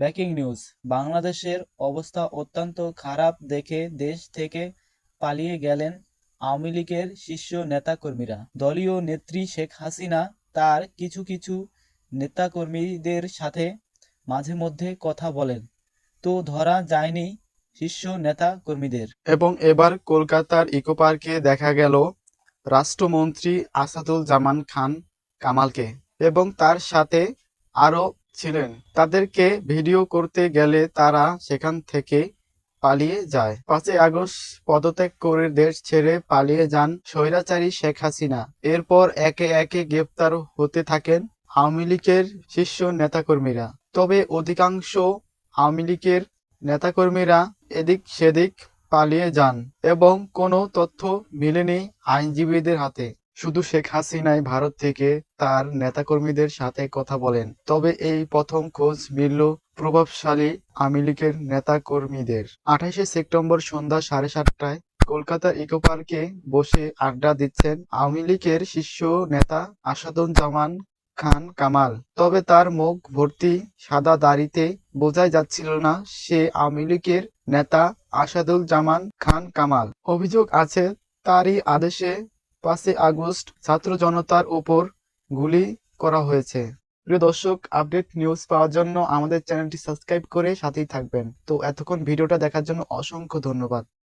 Breaking news, বাংলাদেশের অবস্থা অত্যন্ত খারাপ দেখে দেশ থেকে পালিয়ে গেলেন আওয়ামী লীগের শীর্ষ নেতাকর্মীরা। দলীয় নেত্রী শেখ হাসিনা তার কিছু কিছু নেতাকর্মীদের সাথে মাঝে মধ্যে কথা বলেন, তো ধরা যায়নি শীর্ষ নেতাকর্মীদের। এবং এবার কলকাতার ইকোপার্কে দেখা গেল রাষ্ট্রমন্ত্রী আসাদুল জামান খান কামালকে, এবং তার সাথে আরো ছিলেন। তাদেরকে ভিডিও করতে গেলে তারা সেখান থেকে পালিয়ে যায়। 5ই আগস্ট পদত্যাগ করে দেশ ছেড়ে পালিয়ে যান স্বৈরাচারী শেখ হাসিনা। এরপর একে একে গ্রেপ্তার হতে থাকেন আওয়ামী লীগের শীর্ষ নেতাকর্মীরা। তবে অধিকাংশ আওয়ামী লীগের নেতাকর্মীরা এদিক সেদিক পালিয়ে যান এবং কোনো তথ্য মেলেনি আইনজীবীদের হাতে। শুধু শেখ হাসিনাই ভারত থেকে তার নেতাকর্মীদের সাথে কথা বলেন। তবে এই প্রথম খোঁজ মিলল প্রভাবশালী আওয়ামী লীগের নেতাকর্মীদের। 28শে সেপ্টেম্বর সন্ধ্যা 7:30টায় কলকাতার ইকোপার্কে বসে আড্ডা দিচ্ছেন আওয়ামী লীগের শীর্ষ নেতা আসাদুজ্জামান খান কামাল। তবে তার মুখ ভর্তি সাদা দাড়িতে বোঝাই যাচ্ছিল না সে আওয়ামী লীগের নেতা আসাদুজ্জামান খান কামাল। অভিযোগ আছে তারই আদেশে 5ই আগস্ট ছাত্র জনতার উপর গুলি করা হয়েছে। প্রিয় দর্শক, আপডেট নিউজ পাওয়ার জন্য আমাদের চ্যানেলটি সাবস্ক্রাইব করে সাথেই থাকবেন। তো এতক্ষণ ভিডিওটা দেখার জন্য অসংখ্য ধন্যবাদ।